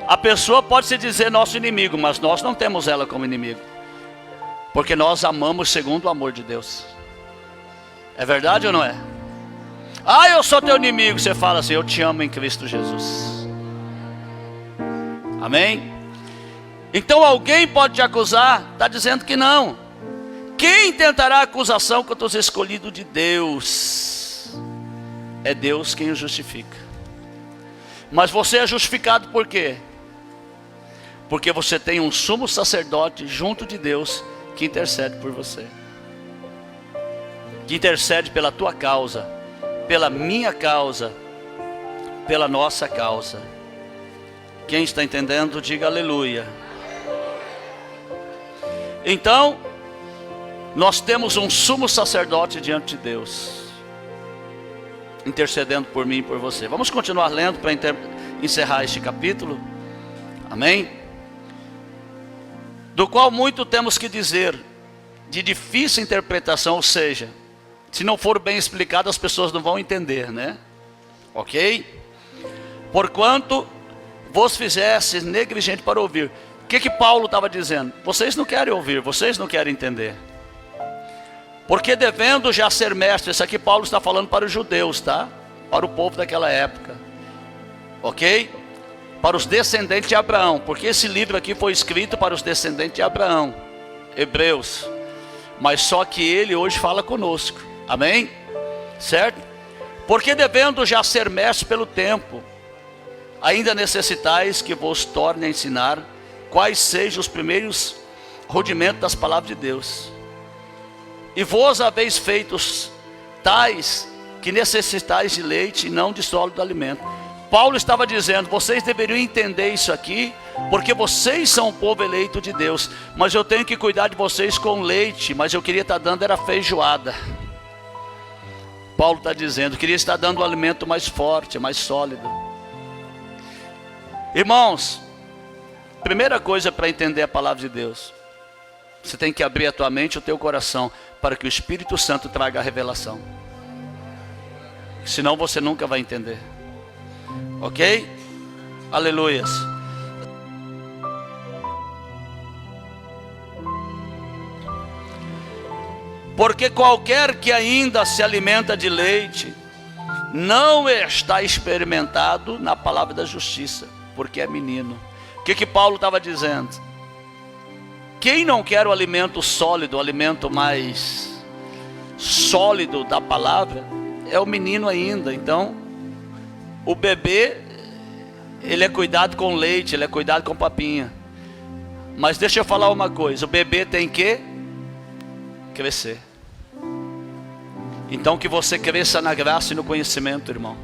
A pessoa pode se dizer nosso inimigo, mas nós não temos ela como inimigo, porque nós amamos segundo o amor de Deus. É verdade ou não é? Ah, eu sou teu inimigo. Você fala assim: eu te amo em Cristo Jesus. Amém? Então alguém pode te acusar? Está dizendo que não. Quem tentará acusação contra os escolhidos de Deus? É Deus quem o justifica. Mas você é justificado por quê? Porque você tem um sumo sacerdote junto de Deus que intercede por você, que intercede pela tua causa, pela minha causa, pela nossa causa. Quem está entendendo, diga aleluia. Então, nós temos um sumo sacerdote diante de Deus, intercedendo por mim e por você. Vamos continuar lendo para encerrar este capítulo. Amém? Do qual muito temos que dizer, de difícil interpretação, ou seja, se não for bem explicado, as pessoas não vão entender, né? Ok? Porquanto vos fizestes negligente para ouvir. O que Paulo estava dizendo? Vocês não querem ouvir, vocês não querem entender. Porque devendo já ser mestre, isso aqui Paulo está falando para os judeus, tá? Para o povo daquela época. Ok? Para os descendentes de Abraão, porque esse livro aqui foi escrito para os descendentes de Abraão, Hebreus. Mas só que ele hoje fala conosco. Amém? Certo? Porque devendo já ser mestre pelo tempo, ainda necessitais que vos torne a ensinar quais sejam os primeiros rudimentos das palavras de Deus. E vos haveis feitos tais que necessitais de leite e não de sólido alimento. Paulo estava dizendo: vocês deveriam entender isso aqui, porque vocês são o povo eleito de Deus. Mas eu tenho que cuidar de vocês com leite, mas eu queria estar dando era feijoada. Paulo está dizendo: queria estar dando um alimento mais forte, mais sólido. Irmãos, primeira coisa para entender a palavra de Deus, você tem que abrir a tua mente e o teu coração para que o Espírito Santo traga a revelação. Senão você nunca vai entender. Ok? Aleluias. Porque qualquer que ainda se alimenta de leite não está experimentado na palavra da justiça, porque é menino. O que Paulo estava dizendo? Quem não quer o alimento sólido, o alimento mais sólido da palavra, é o menino ainda. Então, o bebê, ele é cuidado com leite, ele é cuidado com papinha. Mas deixa eu falar uma coisa: o bebê tem que crescer. Então que você cresça na graça e no conhecimento, irmão.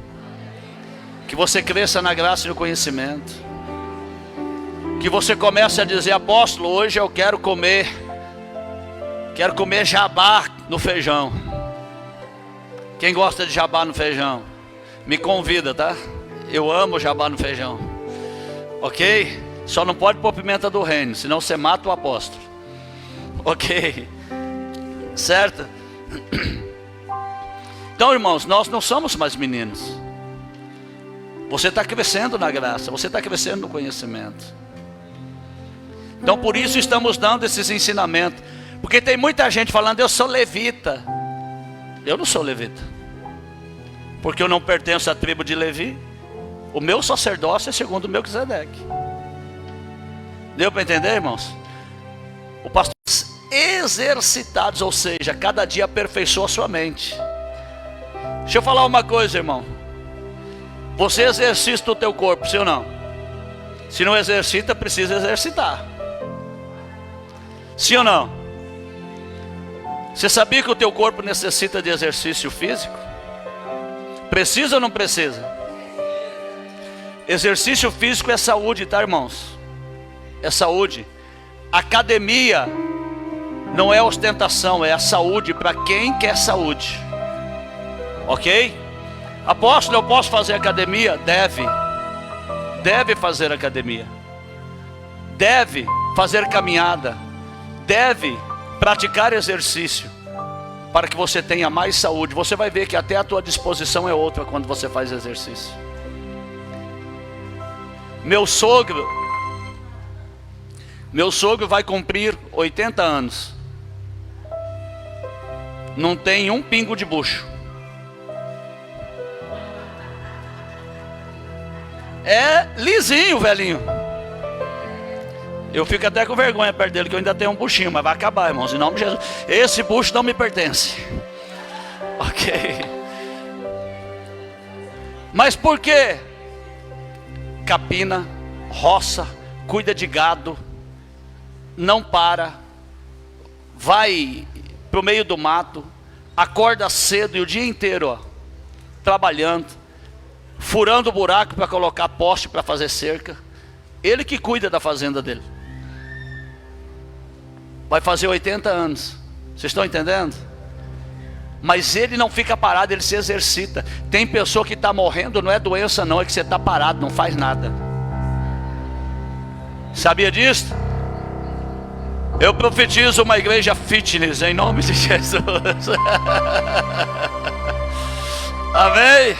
Que você cresça na graça e no conhecimento. Que você comece a dizer: apóstolo, hoje eu quero comer jabá no feijão. Quem gosta de jabá no feijão, me convida, tá? Eu amo jabá no feijão. Ok? Só não pode pôr pimenta do reino, senão você mata o apóstolo. Ok? Certo? Então, irmãos, nós não somos mais meninos. Você está crescendo na graça, você está crescendo no conhecimento. Então por isso estamos dando esses ensinamentos. Porque tem muita gente falando: eu sou levita. Eu não sou levita, porque eu não pertenço à tribo de Levi. O meu sacerdócio é segundo o Melquisedeque. Deu para entender, irmãos? O pastor, exercitados, ou seja, cada dia aperfeiçoa a sua mente. Deixa eu falar uma coisa, irmão. Você exercita o teu corpo, sim ou não? Se não exercita, precisa exercitar. Sim ou não? Você sabia que o teu corpo necessita de exercício físico? Precisa ou não precisa? Exercício físico é saúde, tá, irmãos? É saúde. Academia não é ostentação, é a saúde para quem quer saúde. Ok? Apóstolo, eu posso fazer academia? Deve. Deve fazer academia. Deve fazer caminhada. Deve praticar exercício para que você tenha mais saúde. Você vai ver que até a tua disposição é outra quando você faz exercício. Meu sogro vai cumprir 80 anos. Não tem um pingo de bucho. É lisinho, velhinho. Eu fico até com vergonha perto dele, que eu ainda tenho um buchinho, mas vai acabar, irmãos, em nome de Jesus. Esse bucho não me pertence. Ok. Mas por quê? Capina, roça, cuida de gado, não para, vai pro meio do mato, acorda cedo e o dia inteiro, ó, trabalhando, furando buraco para colocar poste para fazer cerca. Ele que cuida da fazenda dele. Vai fazer 80 anos. Vocês estão entendendo? Mas ele não fica parado, ele se exercita. Tem pessoa que está morrendo, não é doença não, é que você está parado, não faz nada. Sabia disso? Eu profetizo uma igreja fitness em nome de Jesus. Amém?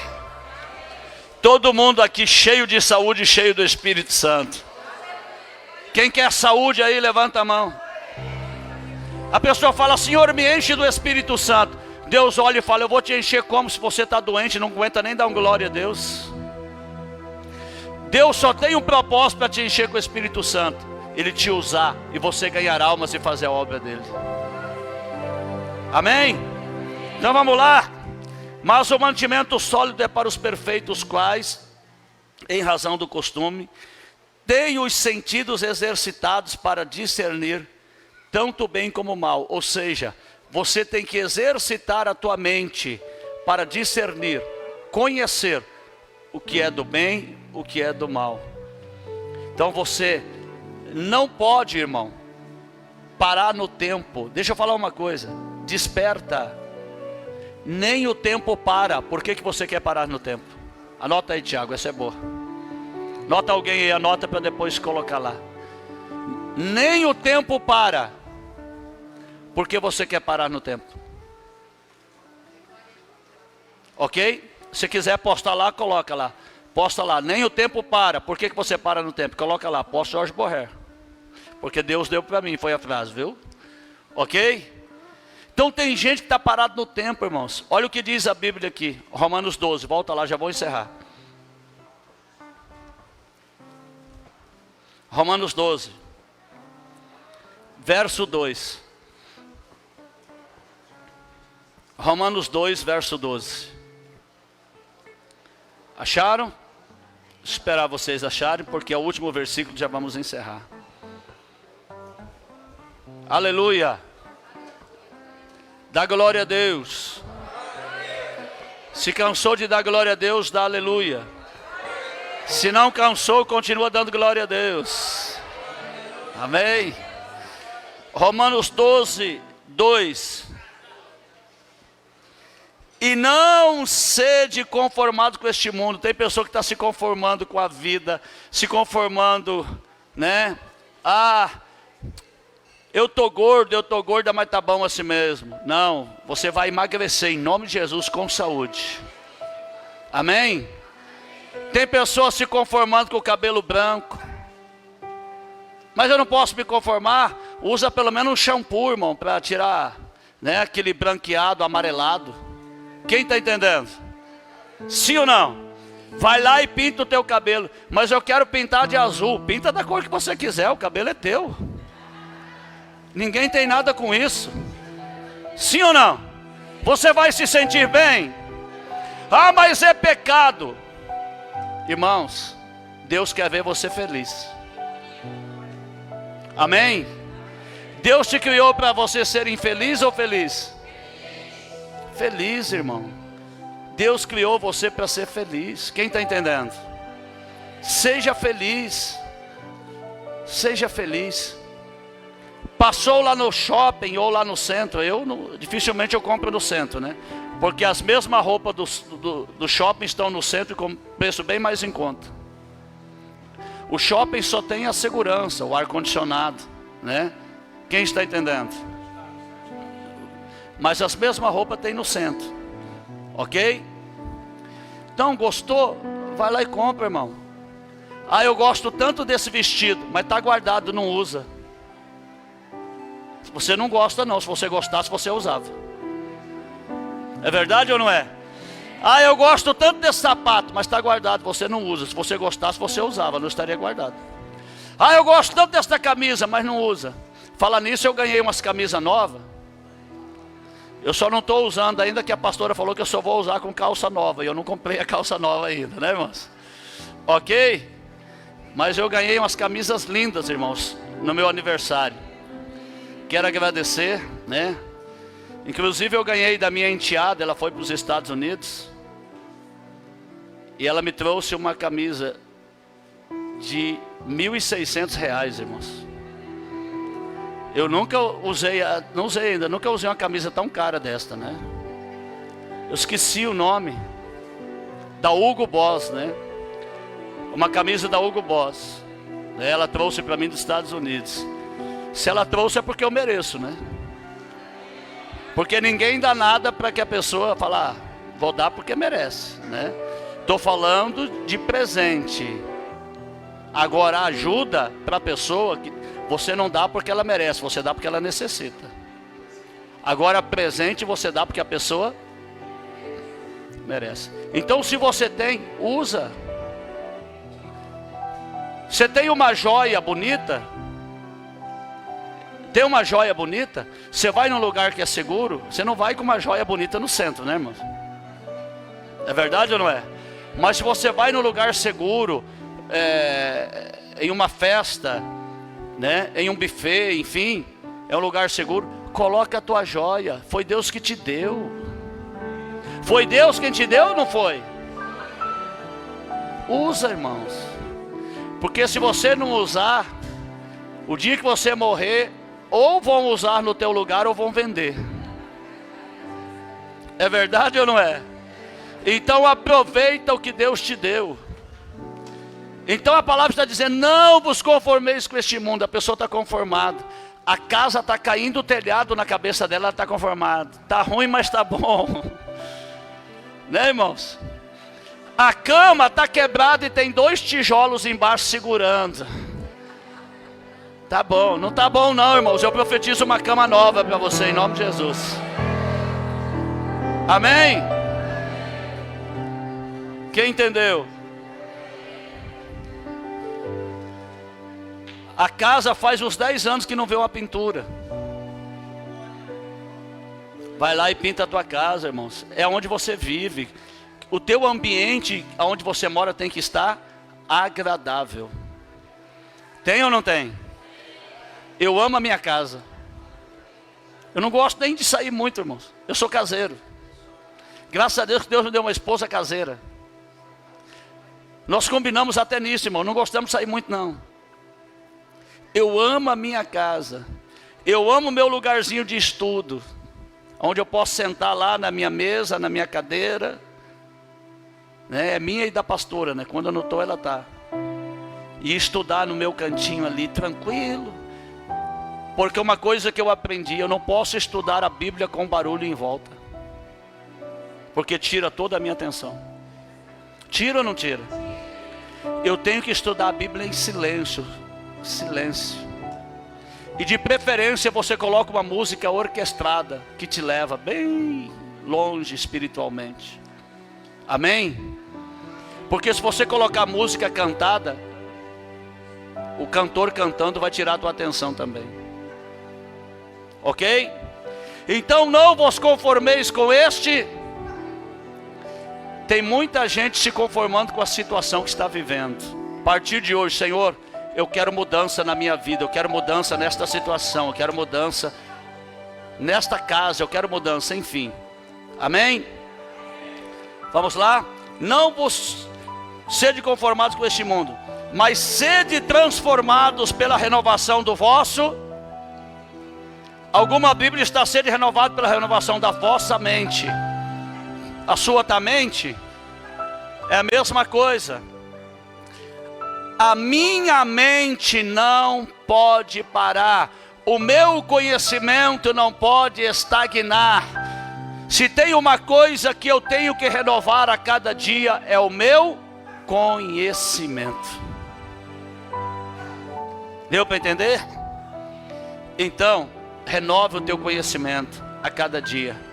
Todo mundo aqui cheio de saúde, cheio do Espírito Santo. Quem quer saúde aí, levanta a mão. A pessoa fala: Senhor, me enche do Espírito Santo. Deus olha e fala: eu vou te encher como? Se você está doente, não aguenta nem dar um glória a Deus. Deus só tem um propósito para te encher com o Espírito Santo: Ele te usar e você ganhar almas e fazer a obra dele. Amém? Então vamos lá. Mas o mantimento sólido é para os perfeitos, quais, em razão do costume, têm os sentidos exercitados para discernir tanto bem como mal. Ou seja, você tem que exercitar a tua mente para discernir, conhecer o que é do bem, o que é do mal. Então você não pode, irmão, parar no tempo. Deixa eu falar uma coisa: desperta. Nem o tempo para. Por que você quer parar no tempo? Anota aí, Tiago, essa é boa. Nota alguém aí, anota para depois colocar lá. Nem o tempo para. Por que você quer parar no tempo? Ok? Se quiser postar lá, coloca lá. Posta lá, nem o tempo para. Por que você para no tempo? Coloca lá, posta Jorge Borré. Porque Deus deu para mim, foi a frase, viu? Ok? Então tem gente que está parado no tempo, irmãos. Olha o que diz a Bíblia aqui, Romanos 12, volta lá, já vou encerrar. Romanos 12, verso 2. Romanos 2, verso 12. Acharam? Vou esperar vocês acharem, porque é o último versículo, já vamos encerrar. Aleluia. Dá glória a Deus. Se cansou de dar glória a Deus, dá aleluia. Se não cansou, continua dando glória a Deus. Amém. Romanos 12, 2. E não sede conformado com este mundo. Tem pessoa que está se conformando com a vida, se conformando, né? Eu tô gorda, mas tá bom assim mesmo. Não, você vai emagrecer em nome de Jesus com saúde. Amém? Tem pessoas se conformando com o cabelo branco. Mas eu não posso me conformar. Usa pelo menos um shampoo, irmão, para tirar, né, aquele branqueado, amarelado. Quem está entendendo? Sim ou não? Vai lá e pinta o teu cabelo. Mas eu quero pintar de azul. Pinta da cor que você quiser, o cabelo é teu. Ninguém tem nada com isso. Sim ou não? Você vai se sentir bem? Ah, mas é pecado. Irmãos, Deus quer ver você feliz. Amém? Deus te criou para você ser infeliz ou feliz? Feliz, irmão. Deus criou você para ser feliz. Quem está entendendo? Seja feliz. Seja feliz. Passou lá no shopping ou lá no centro. Dificilmente eu compro no centro, né? Porque as mesmas roupas do shopping estão no centro com preço bem mais em conta. O shopping só tem a segurança, o ar-condicionado, né? Quem está entendendo? Mas as mesmas roupas tem no centro. Ok? Então, gostou? Vai lá e compra, irmão. Ah, eu gosto tanto desse vestido, mas está guardado, não usa. Você não gosta não, se você gostasse você usava. É verdade ou não é? Ah, eu gosto tanto desse sapato, mas está guardado, você não usa. Se você gostasse você usava, não estaria guardado. Ah, eu gosto tanto dessa camisa, mas não usa. Fala nisso, eu ganhei umas camisas novas. Eu só não estou usando ainda, que a pastora falou que eu só vou usar com calça nova. E eu não comprei a calça nova ainda, né, irmãos? Ok? Mas eu ganhei umas camisas lindas, irmãos, no meu aniversário. Quero agradecer, né? Inclusive eu ganhei da minha enteada, ela foi para os Estados Unidos. E ela me trouxe uma camisa de R$1.600, irmãos. Eu nunca usei, não usei ainda, nunca usei uma camisa tão cara desta, né? Eu esqueci o nome. Da Hugo Boss, né? Uma camisa da Hugo Boss. Ela trouxe para mim dos Estados Unidos. Se ela trouxe é porque eu mereço, né? Porque ninguém dá nada para que a pessoa fale, vou dar porque merece, né? Estou falando de presente. Agora ajuda para a pessoa que você não dá porque ela merece, você dá porque ela necessita. Agora presente você dá porque a pessoa merece. Então se você tem, usa. Você tem uma joia bonita? Tem uma joia bonita? Você vai num lugar que é seguro? Você não vai com uma joia bonita no centro, né, irmão? É verdade ou não é? Mas se você vai num lugar seguro, em uma festa, né, em um buffet, enfim, é um lugar seguro, coloca a tua joia. Foi Deus que te deu. Foi Deus quem te deu ou não foi? Usa, irmãos. Porque se você não usar, o dia que você morrer, ou vão usar no teu lugar ou vão vender. É verdade ou não é? Então aproveita o que Deus te deu. Então a palavra está dizendo, não vos conformeis com este mundo. A pessoa está conformada. A casa está caindo, o telhado na cabeça dela, ela está conformada. Está ruim, mas está bom. Né, irmãos? A cama está quebrada e tem 2 tijolos embaixo segurando. Tá bom, não tá bom não, irmãos. Eu profetizo uma cama nova para você, em nome de Jesus. Amém? Quem entendeu? A casa faz uns 10 anos que não vê uma pintura. Vai lá e pinta a tua casa, irmãos. É onde você vive. O teu ambiente, onde você mora, tem que estar agradável. Tem ou não tem? Eu amo a minha casa. Eu não gosto nem de sair muito, irmãos. Eu sou caseiro. Graças a Deus que Deus me deu uma esposa caseira. Nós combinamos até nisso, irmão. Não gostamos de sair muito, não. Eu amo a minha casa. Eu amo o meu lugarzinho de estudo, onde eu posso sentar lá na minha mesa, na minha cadeira, né? É minha e da pastora, né? Quando eu não estou, ela está. E estudar no meu cantinho ali, tranquilo. Porque uma coisa que eu aprendi, eu não posso estudar a Bíblia com barulho em volta. Porque tira toda a minha atenção. Tira ou não tira? Eu tenho que estudar a Bíblia em silêncio. Silêncio. E de preferência você coloca uma música orquestrada que te leva bem longe espiritualmente. Amém? Porque se você colocar música cantada, o cantor cantando vai tirar a tua atenção também. Ok? Então não vos conformeis com este. Tem muita gente se conformando com a situação que está vivendo. A partir de hoje, Senhor, eu quero mudança na minha vida, eu quero mudança nesta situação, eu quero mudança nesta casa, eu quero mudança, enfim. Amém? Vamos lá? Não vos sede conformados com este mundo, mas sede transformados pela renovação do vosso. Alguma Bíblia está sede renovado pela renovação da vossa mente. A sua mente é a mesma coisa. A minha mente não pode parar. O meu conhecimento não pode estagnar. Se tem uma coisa que eu tenho que renovar a cada dia, é o meu conhecimento. Deu para entender? Então, renove o teu conhecimento a cada dia.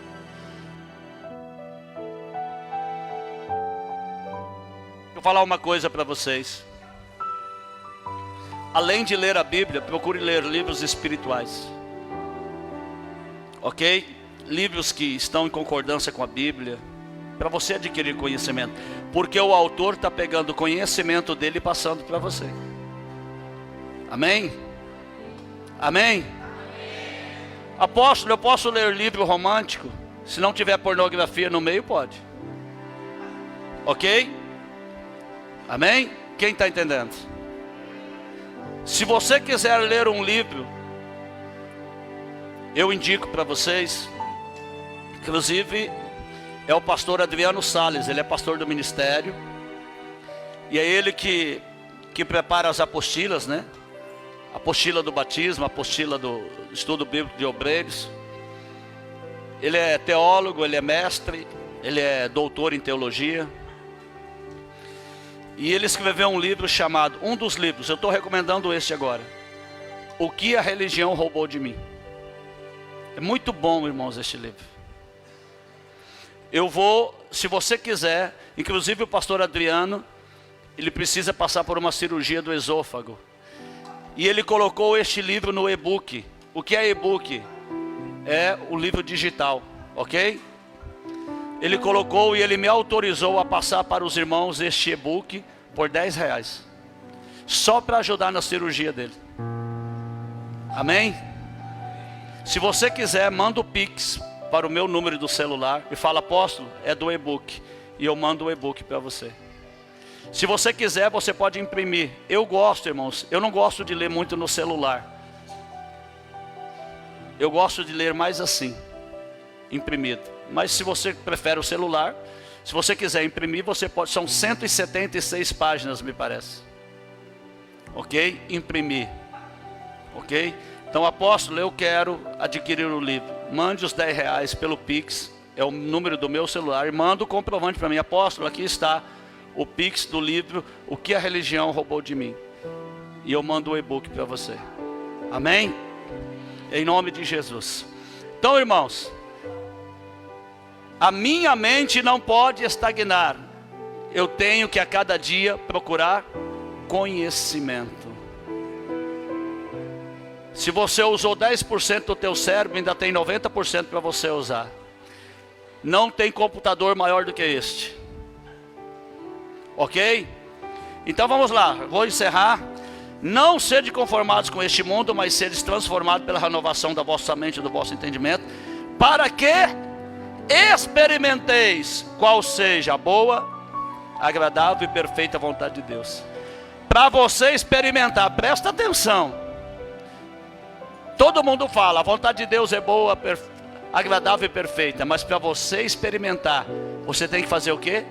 Vou falar uma coisa para vocês. Além de ler a Bíblia, procure ler livros espirituais. Ok? Livros que estão em concordância com a Bíblia, para você adquirir conhecimento. Porque o autor está pegando o conhecimento dele e passando para você. Amém? Amém? Apóstolo, eu posso ler livro romântico? Se não tiver pornografia no meio, pode. Ok? Amém? Quem está entendendo? Se você quiser ler um livro, eu indico para vocês, inclusive é o pastor Adriano Salles, ele é pastor do ministério, e é ele que prepara as apostilas, né? Apostila do batismo, apostila do estudo bíblico de obreiros. Ele é teólogo, ele é mestre, ele é doutor em teologia. E ele escreveu um livro chamado, um dos livros, eu estou recomendando este agora, O que a religião roubou de mim. É muito bom, irmãos, este livro. Eu vou, se você quiser, inclusive o pastor Adriano, ele precisa passar por uma cirurgia do esôfago. E ele colocou este livro no e-book. O que é e-book? É o livro digital, ok? Ele colocou e ele me autorizou a passar para os irmãos este e-book por R$10. Só para ajudar na cirurgia dele. Amém? Se você quiser, manda o Pix para o meu número do celular e fala, apóstolo, é do e-book. E eu mando o e-book para você. Se você quiser, você pode imprimir. Eu gosto, irmãos, eu não gosto de ler muito no celular. Eu gosto de ler mais assim, imprimido. Mas se você prefere o celular, se você quiser imprimir, você pode. São 176 páginas, me parece. Ok? Imprimir. Ok? Então, apóstolo, eu quero adquirir o livro. Mande os R$10 pelo Pix. É o número do meu celular. E manda o comprovante para mim. Apóstolo, aqui está o Pix do livro O que a religião roubou de mim. E eu mando o e-book para você. Amém? Em nome de Jesus. Então, irmãos, a minha mente não pode estagnar. Eu tenho que a cada dia procurar conhecimento. Se você usou 10% do teu cérebro, ainda tem 90% para você usar. Não tem computador maior do que este. Ok? Então vamos lá, vou encerrar. Não sede conformados com este mundo, mas sedes transformados pela renovação da vossa mente e do vosso entendimento, para que experimenteis qual seja a boa, agradável e perfeita vontade de Deus. Para você experimentar, presta atenção. Todo mundo fala, a vontade de Deus é boa, agradável e perfeita. Mas para você experimentar, você tem que fazer o quê?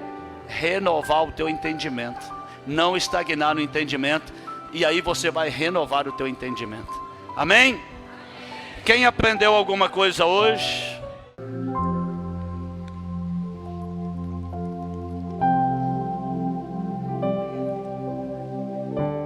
Renovar o teu entendimento. Não estagnar no entendimento. E aí você vai renovar o teu entendimento. Amém? Quem aprendeu alguma coisa hoje?